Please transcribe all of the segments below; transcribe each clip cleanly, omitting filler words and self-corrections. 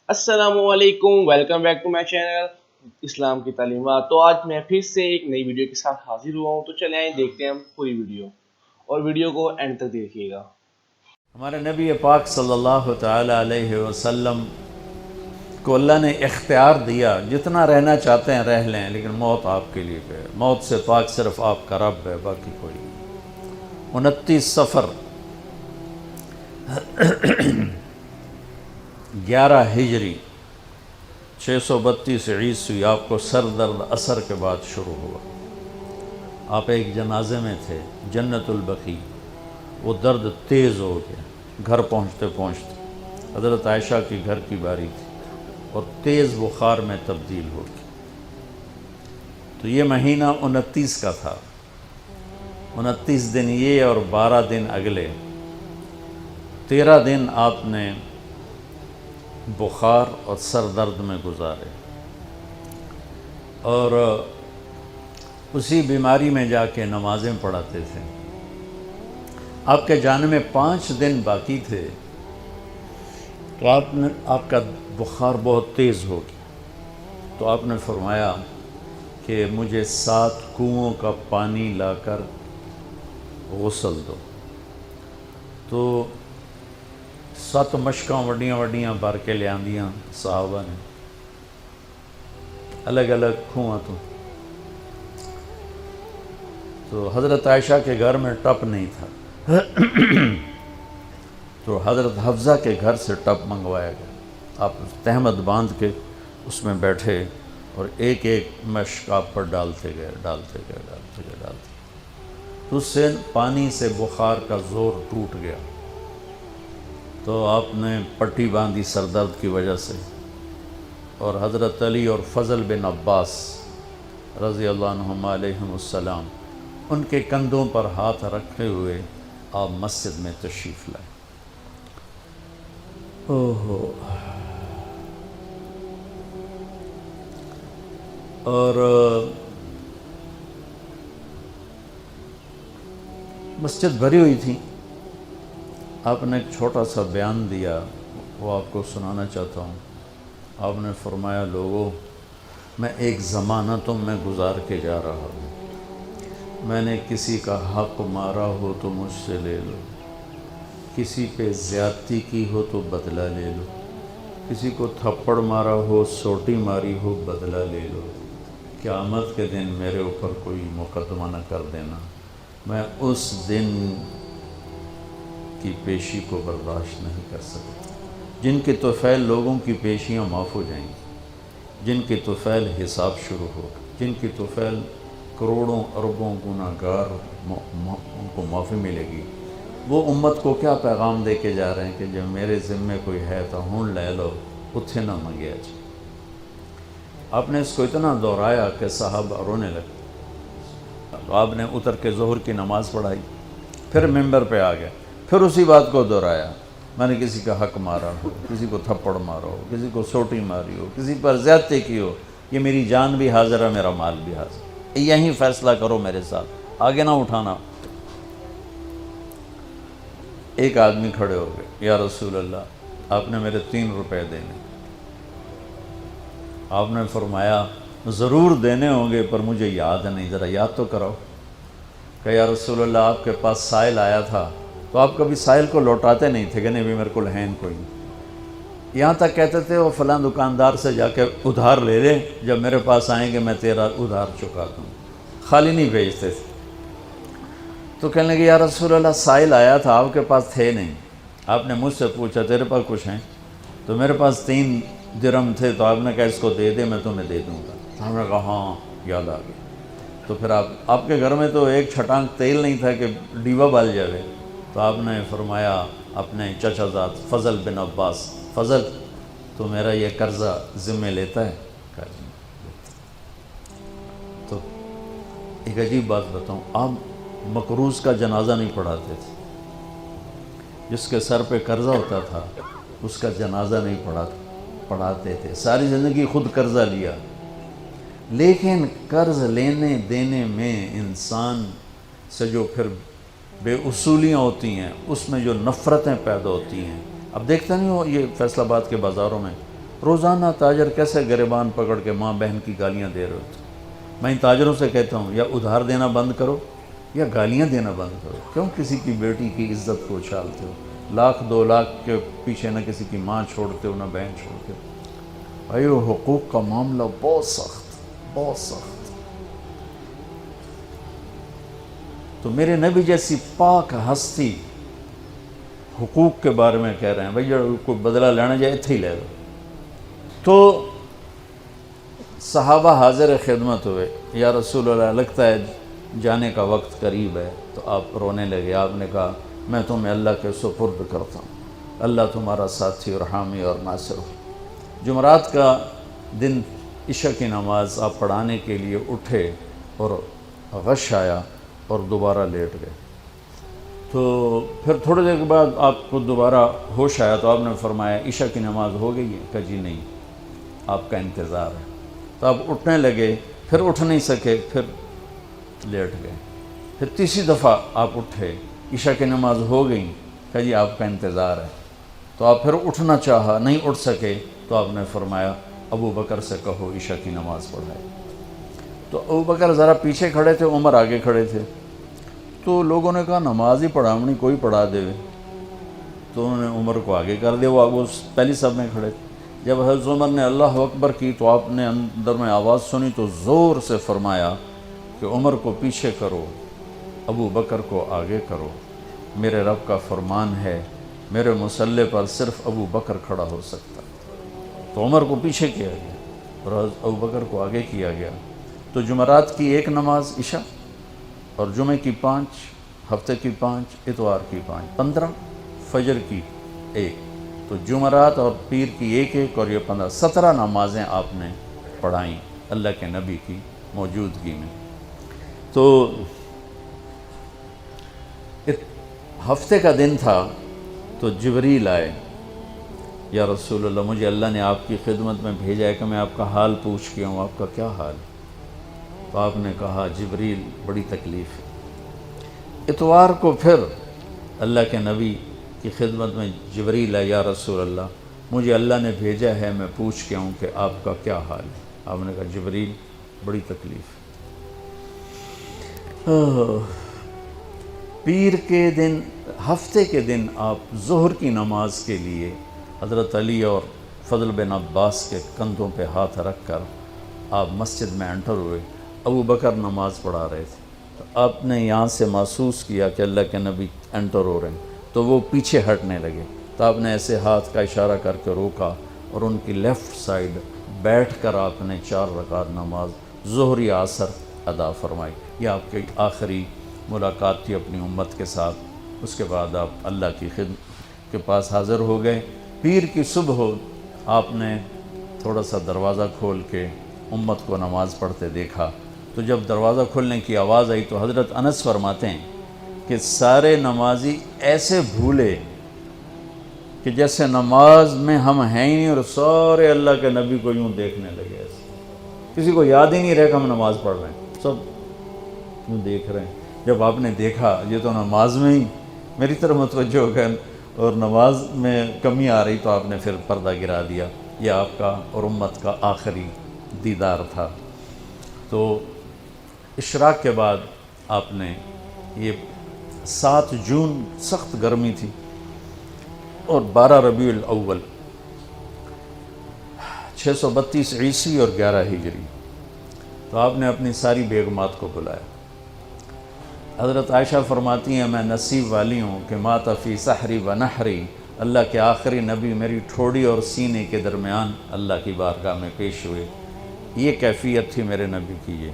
السلام علیکم، welcome back to my channel اسلام کی تعلیمات۔ تو آج میں پھر سے ایک نئی ویڈیو کے ساتھ حاضر ہوا ہوں، تو چلیں آئیں دیکھتے ہیں ہم پوری ویڈیو، اور ویڈیو کو اینڈ تک دیکھیے گا۔ ہمارے نبی پاک صلی اللہ تعالی علیہ وسلم کو اللہ نے اختیار دیا، جتنا رہنا چاہتے ہیں رہ لیں، لیکن موت آپ کے لیے ہے۔ موت سے پاک صرف آپ کا رب ہے، باقی کوئی نہیں۔ 29 صفر 11 ہجری 632 عیسوی آپ کو سر درد عصر کے بعد شروع ہوا۔ آپ ایک جنازے میں تھے، جنت البقیع۔ وہ درد تیز ہو گیا، گھر پہنچتے پہنچتے حضرت عائشہ کی گھر کی باری تھی اور تیز بخار میں تبدیل ہو گئی۔ تو یہ مہینہ 29 کا تھا، 29 دن یہ اور 12 دن اگلے، 13 دن آپ نے بخار اور سر درد میں گزارے، اور اسی بیماری میں جا کے نمازیں پڑھاتے تھے۔ آپ کے جانے میں 5 دن باقی تھے تو آپ کا بخار بہت تیز ہو گیا، تو آپ نے فرمایا کہ مجھے 7 کنوؤں کا پانی لا کر غسل دو۔ تو 7 مشکاں وڈیاں وڈیاں بھر کے لے آندیاں صحابہ نے، الگ الگ کنواں تو حضرت عائشہ کے گھر میں ٹپ نہیں تھا، تو حضرت حفصہ کے گھر سے ٹپ منگوایا گیا۔ آپ تہمت باندھ کے اس میں بیٹھے اور ایک ایک مشک آپ پر ڈالتے گئے تو اس سے پانی سے بخار کا زور ٹوٹ گیا۔ تو آپ نے پٹی باندھی سر درد کی وجہ سے، اور حضرت علی اور فضل بن عباس رضی اللہ عنہما علیہم السلام، ان کے کندھوں پر ہاتھ رکھے ہوئے آپ مسجد میں تشریف لائے۔ اور مسجد بھری ہوئی تھی۔ آپ نے ایک چھوٹا سا بیان دیا، وہ آپ کو سنانا چاہتا ہوں۔ آپ نے فرمایا، لوگوں، میں ایک زمانہ تم میں گزار کے جا رہا ہوں۔ میں نے کسی کا حق مارا ہو تو مجھ سے لے لو، کسی پہ زیادتی کی ہو تو بدلہ لے لو، کسی کو تھپڑ مارا ہو، سوٹی ماری ہو، بدلہ لے لو۔ قیامت کے دن میرے اوپر کوئی مقدمہ نہ کر دینا، میں اس دن کی پیشی کو برداشت نہیں کر سکتا۔ جن کے طفیل لوگوں کی پیشیاں معاف ہو جائیں گی، جن کے طفیل حساب شروع ہو، جن کی طفیل کروڑوں اربوں گناہگار ان کو معافی ملے گی، وہ امت کو کیا پیغام دے کے جا رہے ہیں کہ جب میرے ذمے کوئی ہے تو ہون لے لو، اتھے نہ منگیا جی۔ آپ نے اس کو اتنا دہرایا کہ صحابہ رونے لگے۔ آپ نے اتر کے ظہر کی نماز پڑھائی، پھر ممبر پہ آ گئے، پھر اسی بات کو دہرایا، میں نے کسی کا حق مارا ہو، کسی کو تھپڑ مارا ہو، کسی کو سوٹی ماری ہو، کسی پر زیادتی کی ہو، یہ میری جان بھی حاضر ہے، میرا مال بھی حاضر ہے، یہیں فیصلہ کرو میرے ساتھ، آگے نہ اٹھانا۔ ایک آدمی کھڑے ہو گئے، یا رسول اللہ، آپ نے میرے 3 روپے دینے۔ آپ نے فرمایا، ضرور دینے ہوں گے پر مجھے یاد نہیں، ذرا یاد تو کراؤ۔ کہ یا رسول اللہ، آپ کے پاس سائل آیا تھا تو آپ کبھی سائل کو لوٹاتے نہیں تھے کہ نہیں بھی میرے کو ہے کوئی نہیں، یہاں تک کہتے تھے وہ فلاں دکاندار سے جا کے ادھار لے لے، جب میرے پاس آئیں گے میں تیرا ادھار چکا دوں، خالی نہیں بھیجتے تھے۔ تو کہنے لگے، یا رسول اللہ، سائل آیا تھا، آپ کے پاس تھے نہیں، آپ نے مجھ سے پوچھا تیرے پاس کچھ ہیں؟ تو میرے پاس 3 درہم تھے، تو آپ نے کہا اس کو دے دے، میں تمہیں دے دوں گا۔ ہم نے کہا ہاں، یاد آ گیا۔ تو پھر آپ کے گھر میں تو ایک چھٹانک تیل نہیں تھا کہ ڈیبا بال جاوے، تو آپ نے فرمایا اپنے چچا زاد فضل بن عباس، فضل تو میرا یہ قرضہ ذمہ لیتا ہے؟ کہا جی۔ تو ایک عجیب بات بتاؤں، آپ مقروض کا جنازہ نہیں پڑھاتے تھے، جس کے سر پہ قرضہ ہوتا تھا اس کا جنازہ نہیں پڑھاتے تھے، ساری زندگی خود قرضہ لیا۔ لیکن قرض لینے دینے میں انسان سے جو پھر بے اصولیاں ہوتی ہیں، اس میں جو نفرتیں پیدا ہوتی ہیں، اب دیکھتے نہیں ہو یہ فیصل آباد کے بازاروں میں روزانہ تاجر کیسے گریبان پکڑ کے ماں بہن کی گالیاں دے رہے ہوتے. میں ان تاجروں سے کہتا ہوں یا ادھار دینا بند کرو یا گالیاں دینا بند کرو. کیوں کسی کی بیٹی کی عزت کو اچھالتے ہو؟ لاکھ 2 لاکھ کے پیچھے نہ کسی کی ماں چھوڑتے ہو نہ بہن چھوڑتے ہو. بھائی وہ حقوق کا معاملہ بہت سخت، بہت سخت. تو میرے نبی جیسی پاک ہستی حقوق کے بارے میں کہہ رہے ہیں بھائی جو کوئی بدلہ لینا جائے اتھے ہی لے لو. تو صحابہ حاضر خدمت ہوئے، یا رسول اللہ لگتا ہے جانے کا وقت قریب ہے. تو آپ رونے لگے. آپ نے کہا میں تمہیں اللہ کے سپرد کرتا ہوں، اللہ تمہارا ساتھی اور حامی اور ناصر ہو. جمعرات کا دن عشاء کی نماز آپ پڑھانے کے لیے اٹھے اور غش آیا اور دوبارہ لیٹ گئے. تو پھر تھوڑی دیر کے بعد آپ کو دوبارہ ہوش آیا تو آپ نے فرمایا عشاء کی نماز ہو گئی ہے؟ کہا جی نہیں، آپ کا انتظار ہے. تو آپ اٹھنے لگے، پھر اٹھ نہیں سکے، پھر لیٹ گئے. پھر تیسری دفعہ آپ اٹھے، عشاء کی نماز ہو گئی. کہا جی آپ کا انتظار ہے. تو آپ پھر اٹھنا چاہا، نہیں اٹھ سکے. تو آپ نے فرمایا ابو بکر سے کہو عشاء کی نماز پڑھائے. تو ابو بکر ذرا پیچھے کھڑے تھے، عمر آگے کھڑے تھے. تو لوگوں نے کہا نماز ہی پڑھاونی، کوئی پڑھا دے. تو انہوں نے عمر کو آگے کر دیا، وہ پہلی صف میں کھڑے تھے. جب حضرت عمر نے اللہ اکبر کی تو آپ نے اندر میں آواز سنی تو زور سے فرمایا کہ عمر کو پیچھے کرو، ابو بکر کو آگے کرو. میرے رب کا فرمان ہے میرے مصلی پر صرف ابو بکر کھڑا ہو سکتا. تو عمر کو پیچھے کیا گیا اور ابو بکر کو آگے کیا گیا. تو جمعرات کی 1 نماز عشاء اور جمعے کی 5، ہفتے کی 5، اتوار کی 5، 15، فجر کی 1. تو جمعرات اور پیر کی 1 اور یہ 15، 17 نمازیں آپ نے پڑھائیں اللہ کے نبی کی موجودگی میں. تو ہفتے کا دن تھا تو جبریل آئے، یا رسول اللہ مجھے اللہ نے آپ کی خدمت میں بھیجا ہے کہ میں آپ کا حال پوچھ کے ہوں. آپ کا کیا حال؟ تو آپ نے کہا جبریل بڑی تکلیف ہے. اتوار کو پھر اللہ کے نبی کی خدمت میں جبریل آئے، یا رسول اللہ مجھے اللہ نے بھیجا ہے میں پوچھ کے ہوں کہ آپ کا کیا حال ہے. آپ نے کہا جبریل بڑی تکلیف ہے. پیر کے دن، ہفتے کے دن آپ ظہر کی نماز کے لیے حضرت علی اور فضل بن عباس کے کندھوں پہ ہاتھ رکھ کر آپ مسجد میں انٹر ہوئے. ابو بکر نماز پڑھا رہے تھے. تو آپ نے یہاں سے محسوس کیا کہ اللہ کے نبی انٹر ہو رہے ہیں تو وہ پیچھے ہٹنے لگے. تو آپ نے ایسے ہاتھ کا اشارہ کر کے روکا اور ان کی لیفٹ سائڈ بیٹھ کر آپ نے 4 رکعت نماز ظہر عصر ادا فرمائی. یہ آپ کی آخری ملاقات تھی اپنی امت کے ساتھ. اس کے بعد آپ اللہ کی خدمت کے پاس حاضر ہو گئے. پیر کی صبح ہو آپ نے تھوڑا سا دروازہ کھول کے امت کو نماز پڑھتے دیکھا. تو جب دروازہ کھولنے کی آواز آئی تو حضرت انس فرماتے ہیں کہ سارے نمازی ایسے بھولے کہ جیسے نماز میں ہم ہیں ہی نہیں، اور سارے اللہ کے نبی کو یوں دیکھنے لگے. ایسے کسی کو یاد ہی نہیں رہا کہ ہم نماز پڑھ رہے ہیں، سب یوں دیکھ رہے ہیں. جب آپ نے دیکھا یہ تو نماز میں ہی میری طرف متوجہ ہو گئے اور نماز میں کمی آ رہی، تو آپ نے پھر پردہ گرا دیا. یہ آپ کا اور امت کا آخری دیدار تھا. تو اشراق کے بعد آپ نے یہ 7 جون سخت گرمی تھی اور 12 ربیع الاول 632 عیسوی اور 11 ہجری. تو آپ نے اپنی ساری بیگمات کو بلایا. حضرت عائشہ فرماتی ہیں میں نصیب والی ہوں کہ مات فی سحری و نحری، اللہ کے آخری نبی میری ٹھوڑی اور سینے کے درمیان اللہ کی بارگاہ میں پیش ہوئے. یہ کیفیت تھی میرے نبی کی. یہ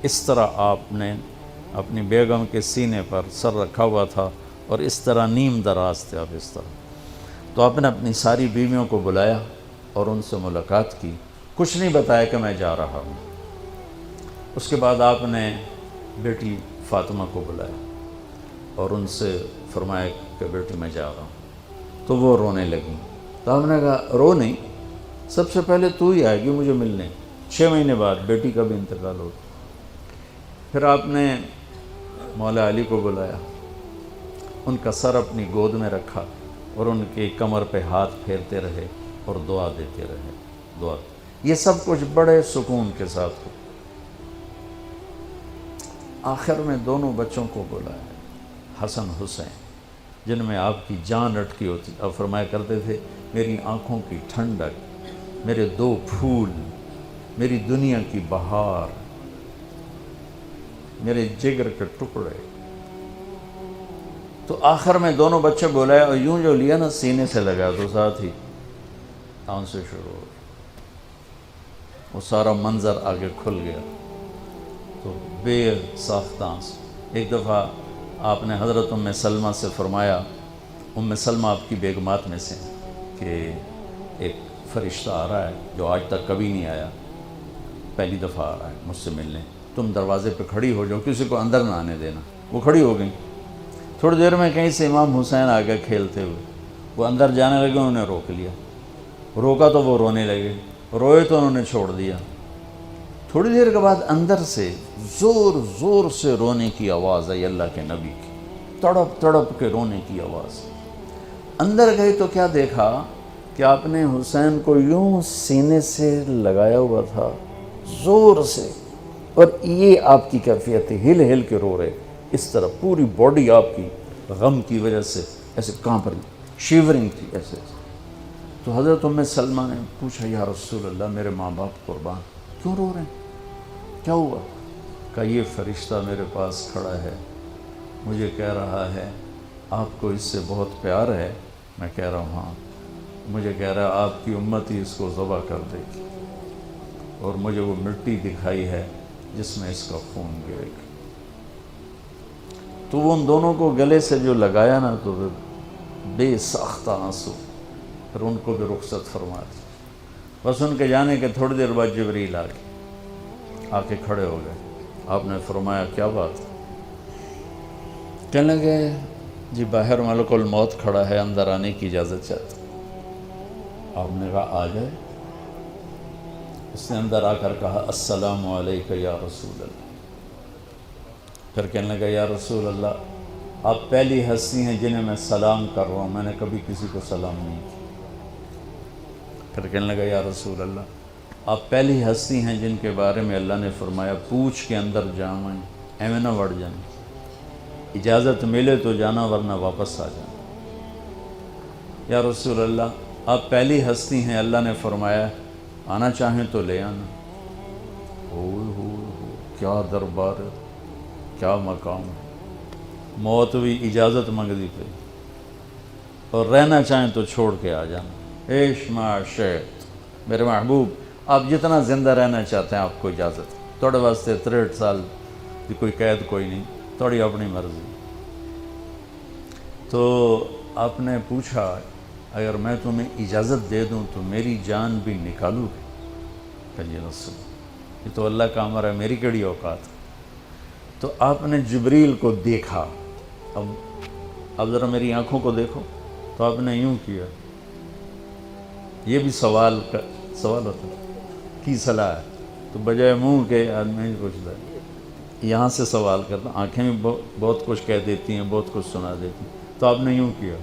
اس طرح آپ نے اپنی بیگم کے سینے پر سر رکھا ہوا تھا اور اس طرح نیم دراز تھے آپ اس طرح. تو آپ نے اپنی ساری بیویوں کو بلایا اور ان سے ملاقات کی. کچھ نہیں بتایا کہ میں جا رہا ہوں. اس کے بعد آپ نے بیٹی فاطمہ کو بلایا اور ان سے فرمایا کہ بیٹی میں جا رہا ہوں. تو وہ رونے لگیں. تو ہم نے کہا رو نہیں، سب سے پہلے تو ہی آئے گی مجھے ملنے. 6 مہینے بعد بیٹی کا بھی انتقال ہو. پھر آپ نے مولا علی کو بلایا، ان کا سر اپنی گود میں رکھا اور ان کی کمر پہ ہاتھ پھیرتے رہے اور دعا دیتے رہے، دعا۔ یہ سب کچھ بڑے سکون کے ساتھ ہو۔ آخر میں دونوں بچوں کو بلایا، حسن حسین، جن میں آپ کی جان اٹکی ہوتی۔ اب فرمایا کرتے تھے میری آنکھوں کی ٹھنڈک، میرے دو پھول، میری دنیا کی بہار، میرے جگر کے ٹکڑے۔ تو آخر میں دونوں بچے بلائے اور یوں جو لیا نا سینے سے لگا تو ساتھ ہی آن سے شروع ہو، وہ سارا منظر آگے کھل گیا۔ تو بے ساختہ ایک دفعہ آپ نے حضرت ام سلمہ سے فرمایا، ام سلمہ آپ کی بیگمات میں سے، کہ ایک فرشتہ آ رہا ہے جو آج تک کبھی نہیں آیا، پہلی دفعہ آ رہا ہے مجھ سے ملنے، تم دروازے پہ کھڑی ہو جاؤ، کسی کو اندر نہ آنے دینا۔ وہ کھڑی ہو گئیں۔ تھوڑی دیر میں کہیں سے امام حسین آ گئے کھیلتے ہوئے، وہ اندر جانے لگے، انہوں نے روک لیا، روکا تو وہ رونے لگے، روئے تو انہوں نے چھوڑ دیا۔ تھوڑی دیر کے بعد اندر سے زور زور سے رونے کی آواز آئی، اللہ کے نبی کی، تڑپ تڑپ کے رونے کی آواز۔ اندر گئی تو کیا دیکھا کہ آپ نے حسین کو یوں سینے سے لگایا ہوا تھا زور سے، اور یہ آپ کی کیفیت ہے، ہل ہل کے رو رہے، اس طرح پوری باڈی آپ کی غم کی وجہ سے ایسے کانپ رہی، شیورنگ تھی ایسے۔ تو حضرت ام سلمہ نے پوچھا، یا رسول اللہ میرے ماں باپ قربان، کیوں رو رہے ہیں، کیا ہوا؟ کہا یہ فرشتہ میرے پاس کھڑا ہے، مجھے کہہ رہا ہے آپ کو اس سے بہت پیار ہے۔ میں کہہ رہا ہوں ہاں۔ مجھے کہہ رہا ہے آپ کی امت ہی اس کو ذبح کر دے گی، اور مجھے وہ مٹی دکھائی ہے جس میں اس کا خون گرے گا۔ تو وہ ان دونوں کو گلے سے جو لگایا نا، تو بے ساختہ آنسو، پھر ان کو بھی رخصت فرما دی۔ بس ان کے جانے کے تھوڑی دیر بعد جبریل آ کے کھڑے ہو گئے۔ آپ نے فرمایا کیا بات؟ کہنے لگے جی باہر ملک الموت کھڑا ہے، اندر آنے کی اجازت چاہتا۔ آپ نے کہا آ جائے۔ اس نے اندر آ کر کہا السلام علیکہ یا رسول اللہ۔ پھر کہنے لگا یا رسول اللہ آپ پہلی ہستی ہیں جنہیں میں سلام کر رہا ہوں، میں نے کبھی کسی کو سلام نہیں کیا۔ پھر کہنے لگا یا رسول اللہ آپ پہلی ہستی ہیں جن کے بارے میں اللہ نے فرمایا پوچھ کے اندر جائیں، ایویں نہ وڑ جائیں، اجازت ملے تو جانا ورنہ واپس آ جانا۔ یا رسول اللہ آپ پہلی ہستی ہیں اللہ نے فرمایا آنا چاہیں تو لے آنا۔ کیا دربار ہے، کیا مقام ہے۔ موت بھی اجازت منگتی پہ، اور رہنا چاہیں تو چھوڑ کے آ جانا۔ عیش معاشیت میرے محبوب، آپ جتنا زندہ رہنا چاہتے ہیں آپ کو اجازت، تھوڑے واسطے 63 سال کی کوئی قید کوئی نہیں، تھوڑی اپنی مرضی۔ تو آپ نے پوچھا اگر میں تمہیں اجازت دے دوں تو میری جان بھی نکالو گے؟ کہ جی رسول یہ تو اللہ کا امر ہے، میری کیڑی اوقات۔ تو آپ نے جبریل کو دیکھا، اب ذرا میری آنکھوں کو دیکھو، تو آپ نے یوں کیا۔ یہ بھی سوال ہوتا ہے کی صلاح ہے، تو بجائے منہ کے آدمی نہیں پوچھتا ہے، یہاں سے سوال کرتا، آنکھیں بھی بہت کچھ کہہ دیتی ہیں، بہت کچھ سنا دیتی ہیں۔ تو آپ نے یوں کیا،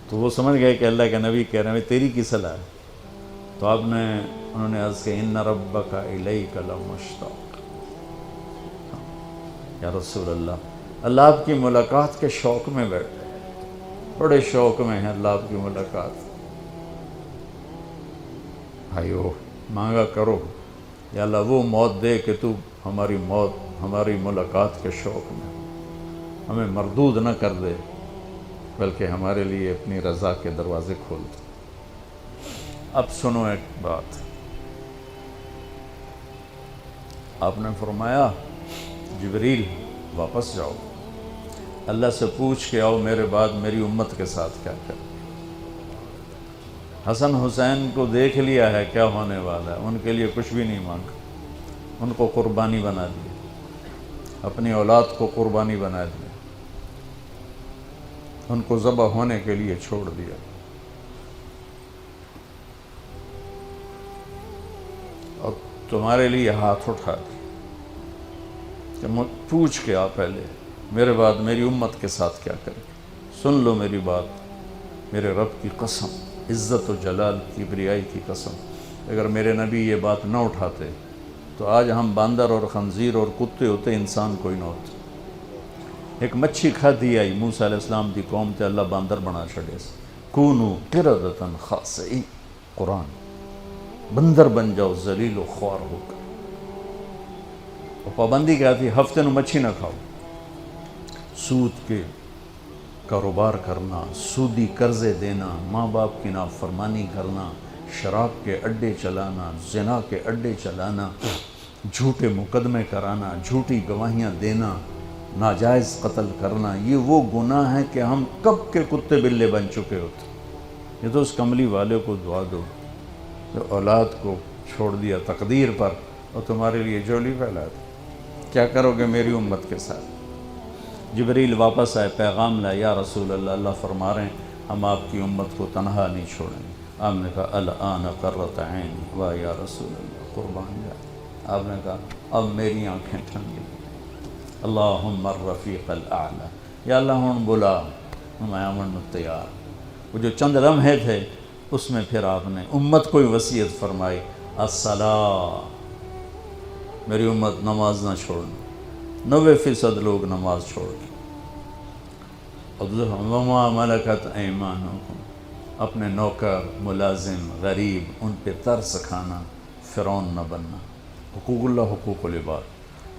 تو وہ سمجھ گئے کہ اللہ کے نبی کہہ رہے ہیں تیری کی صلاح ہے۔ تو انہوں نے عرض کہ ان ربک الیک لمشتاق۔ یا رسول اللہ آپ کی ملاقات کے شوق میں بیٹھے، بڑے شوق میں ہیں اللہ آپ کی ملاقات۔ بھائیو مانگا کرو یا اللہ وہ موت دے کہ تو ہماری ملاقات کے شوق میں ہمیں مردود نہ کر دے، بلکہ ہمارے لیے اپنی رضا کے دروازے کھول دے۔ اب سنو ایک بات، آپ نے فرمایا جبریل واپس جاؤ، اللہ سے پوچھ کے آؤ میرے بعد میری امت کے ساتھ کیا کریں۔ حسن حسین کو دیکھ لیا ہے کیا ہونے والا ہے، ان کے لیے کچھ بھی نہیں مانگا، ان کو قربانی بنا دیا، اپنی اولاد کو قربانی بنا دیا، ان کو ذبح ہونے کے لیے چھوڑ دیا۔ اور تمہارے لیے ہاتھ اٹھا دیا کہ پوچھ کے آ پہلے میرے بعد میری امت کے ساتھ کیا کریں، سن لو میری بات، میرے رب کی قسم، عزت و جلال کی بریائی کی قسم، اگر میرے نبی یہ بات نہ اٹھاتے تو آج ہم باندر اور خنزیر اور کتے ہوتے، انسان کوئی نہ ہوتا۔ ایک مچھی کھادی آئی موسیٰ علیہ السلام دی قوم تے اللہ باندر بنا چھڑے سے، کونو قردتن خاسئین، قرآن، بندر بن جاؤ ذلیل و خوار ہو کر۔ اور پابندی کیا تھی؟ ہفتے نو مچھی نہ کھاؤ، سود کے کاروبار کرنا، سودی قرضے دینا، ماں باپ کی نافرمانی کرنا، شراب کے اڈے چلانا، زنا کے اڈے چلانا، جھوٹے مقدمے کرانا، جھوٹی گواہیاں دینا، ناجائز قتل کرنا، یہ وہ گناہ ہیں کہ ہم کب کے کتے بلے بن چکے ہوتے۔ یہ تو اس کملی والے کو دعا دو جو اولاد کو چھوڑ دیا تقدیر پر اور تمہارے لیے جولی پھیلا دی۔ کیا کرو گے میری امت کے ساتھ؟ جبریل واپس آئے، پیغام لائے، یا رسول اللہ، اللہ فرما رہے ہیں ہم آپ کی امت کو تنہا نہیں چھوڑیں گے۔ آپ نے کہا الآن قرۃ عینی، واہ یا رسول اللہ، قربان جائے۔ آپ نے کہا اب میری آنکھیں ٹھنڈی، اللہم الرفیق الاعلی، یا اللہ ہوں بلا، میں آمن تیار۔ وہ جو چند لمحے تھے اس میں پھر آپ نے امت کو وصیت فرمائی، الصلاۃ، میری امت نماز نہ چھوڑنا۔ 90% لوگ نماز چھوڑ گئے۔ وما ملکت ایمانکم، اپنے نوکر، ملازم، غریب، ان پہ ترس کھانا، فرعون نہ بننا۔ حقوق اللہ، حقوق العباد،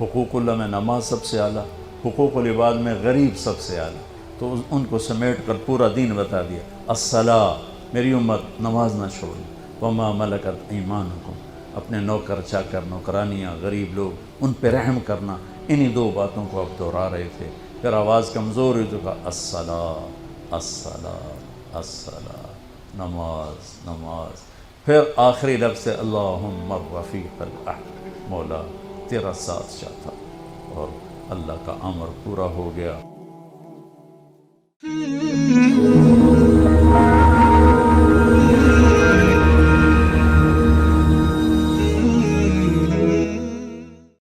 حقوق اللہ میں نماز سب سے اعلیٰ، حقوق العباد میں غریب سب سے اعلیٰ، تو ان کو سمیٹ کر پورا دین بتا دیا، الصلاۃ، میری امت نماز نہ چھوڑے، وما ملکت ایمانکم، اپنے نوکر چاکر، نوکرانیاں، غریب لوگ، ان پہ رحم کرنا۔ انہی دو باتوں کو اب دہرا رہے تھے۔ پھر آواز کمزور ہوئی تو کہا الصلاۃ، الصلاۃ، الصلاۃ، نماز، نماز۔ پھر آخری لفظ سے اللہم الرفیق الاعلی، مولا تیرا ساتھ چاہتا، اور اللہ کا امر پورا ہو گیا۔